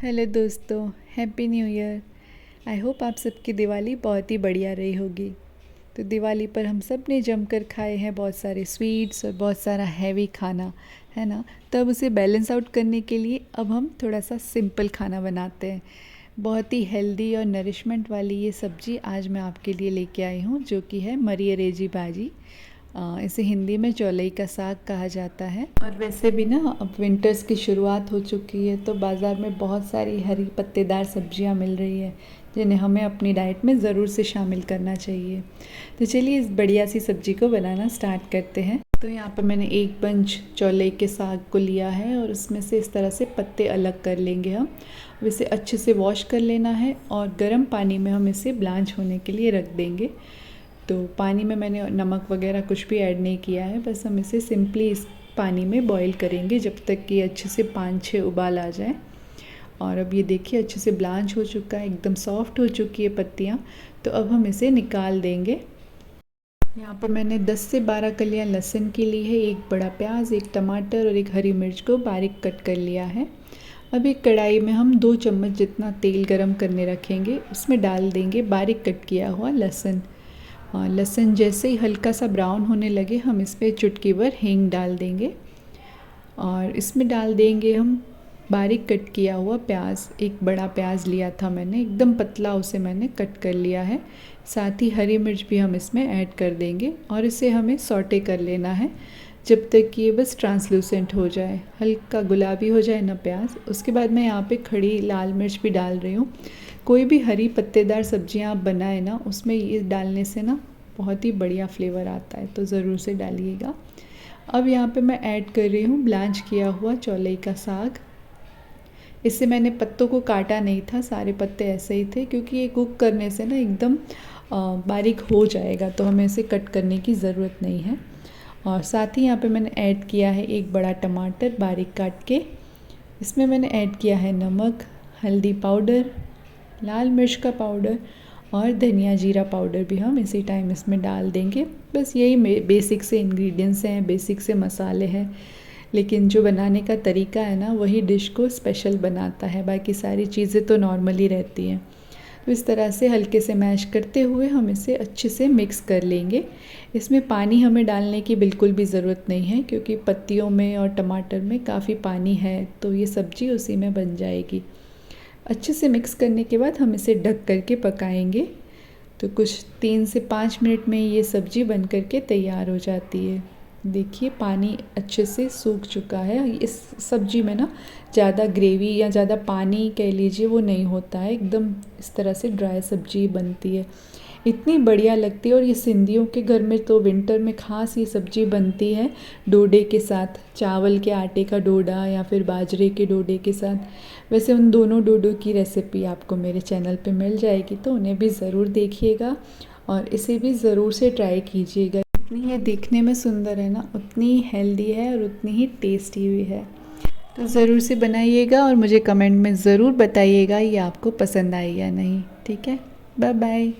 Hello दोस्तों, happy new year. I hope आप सबकी दिवाली बहुत ही बढ़िया रही होगी। तो दिवाली पर हम सब ने जमकर खाए हैं बहुत सारे स्वीट्स और बहुत सारा हैवी खाना, है ना। तब उसे बैलेंस आउट करने के लिए अब हम थोड़ा सा सिंपल खाना बनाते हैं। बहुत ही हेल्दी और नरिशमेंट वाली ये सब्ज़ी आज मैं आपके लिए लेके आई हूँ, जो कि है मरियरेजी भाजी। इसे हिंदी में चौलई का साग कहा जाता है। और वैसे भी ना अब विंटर्स की शुरुआत हो चुकी है, तो बाज़ार में बहुत सारी हरी पत्तेदार सब्जियां मिल रही है, जिन्हें हमें अपनी डाइट में ज़रूर से शामिल करना चाहिए। तो चलिए इस बढ़िया सी सब्ज़ी को बनाना स्टार्ट करते हैं। तो यहाँ पर मैंने एक बंच चौलई के साग को लिया है और उसमें से इस तरह से पत्ते अलग कर लेंगे हम। इसे अच्छे से वॉश कर लेना है और गर्म पानी में हम इसे ब्लांच होने के लिए रख देंगे। तो पानी में मैंने नमक वगैरह कुछ भी ऐड नहीं किया है, बस हम इसे सिंपली इस पानी में बॉईल करेंगे जब तक कि अच्छे से 5-6 उबाल आ जाए। और अब ये देखिए अच्छे से ब्लांच हो चुका है, एकदम सॉफ्ट हो चुकी है पत्तियाँ। तो अब हम इसे निकाल देंगे। यहाँ पर मैंने 10 से 12 कलियाँ लहसुन की ली है, एक बड़ा प्याज, एक टमाटर और एक हरी मिर्च को बारीक कट कर लिया है। अब एक कढ़ाई में हम 2 चम्मच जितना तेल गरम करने रखेंगे, उसमें डाल देंगे बारीक कट किया हुआ लहसुन। लहसुन जैसे ही हल्का सा ब्राउन होने लगे, हम इस पर चुटकी भर हींग डाल देंगे और इसमें डाल देंगे हम बारीक कट किया हुआ प्याज। एक बड़ा प्याज लिया था मैंने, एकदम पतला उसे मैंने कट कर लिया है। साथ ही हरी मिर्च भी हम इसमें ऐड कर देंगे और इसे हमें सौटे कर लेना है जब तक कि ये बस ट्रांसलूसेंट हो जाए, हल्का गुलाबी हो जाए ना प्याज। उसके बाद मैं यहाँ पे खड़ी लाल मिर्च भी डाल रही हूँ। कोई भी हरी पत्तेदार सब्जियाँ आप बनाए ना, उसमें ये डालने से ना बहुत ही बढ़िया फ्लेवर आता है, तो ज़रूर से डालिएगा। अब यहाँ पे मैं ऐड कर रही हूँ ब्लांच किया हुआ चौलई का साग। इससे मैंने पत्तों को काटा नहीं था, सारे पत्ते ऐसे ही थे, क्योंकि ये कुक करने से ना एकदम बारीक हो जाएगा, तो हमें इसे कट करने की ज़रूरत नहीं है। और साथ ही यहाँ पे मैंने ऐड किया है एक बड़ा टमाटर बारीक काट के। इसमें मैंने ऐड किया है नमक, हल्दी पाउडर, लाल मिर्च का पाउडर और धनिया जीरा पाउडर भी हम इसी टाइम इसमें डाल देंगे। बस यही बेसिक से इंग्रेडिएंट्स हैं, बेसिक से मसाले हैं, लेकिन जो बनाने का तरीका है ना, वही डिश को स्पेशल बनाता है। बाकी सारी चीज़ें तो नॉर्मली रहती हैं। तो इस तरह से हल्के से मैश करते हुए हम इसे अच्छे से मिक्स कर लेंगे। इसमें पानी हमें डालने की बिल्कुल भी ज़रूरत नहीं है, क्योंकि पत्तियों में और टमाटर में काफ़ी पानी है, तो ये सब्ज़ी उसी में बन जाएगी। अच्छे से मिक्स करने के बाद हम इसे ढक करके पकाएंगे। तो कुछ 3 से 5 मिनट में ये सब्ज़ी बन करके तैयार हो जाती है। देखिए पानी अच्छे से सूख चुका है। इस सब्ज़ी में ना ज़्यादा ग्रेवी या ज़्यादा पानी कह लीजिए वो नहीं होता है, एकदम इस तरह से ड्राई सब्ज़ी बनती है, इतनी बढ़िया लगती है। और ये सिंधियों के घर में तो विंटर में ख़ास ये सब्ज़ी बनती है डोडे के साथ, चावल के आटे का डोडा या फिर बाजरे के डोडे के साथ। वैसे उन दोनों डोडों की रेसिपी आपको मेरे चैनल पे मिल जाएगी, तो उन्हें भी ज़रूर देखिएगा और इसे भी ज़रूर से ट्राई कीजिएगा। जितनी ये देखने में सुंदर है ना, उतनी ही हेल्दी है और उतनी ही टेस्टी भी है। तो ज़रूर से बनाइएगा और मुझे कमेंट में ज़रूर बताइएगा ये आपको पसंद आई या नहीं। ठीक है, बाय बाय।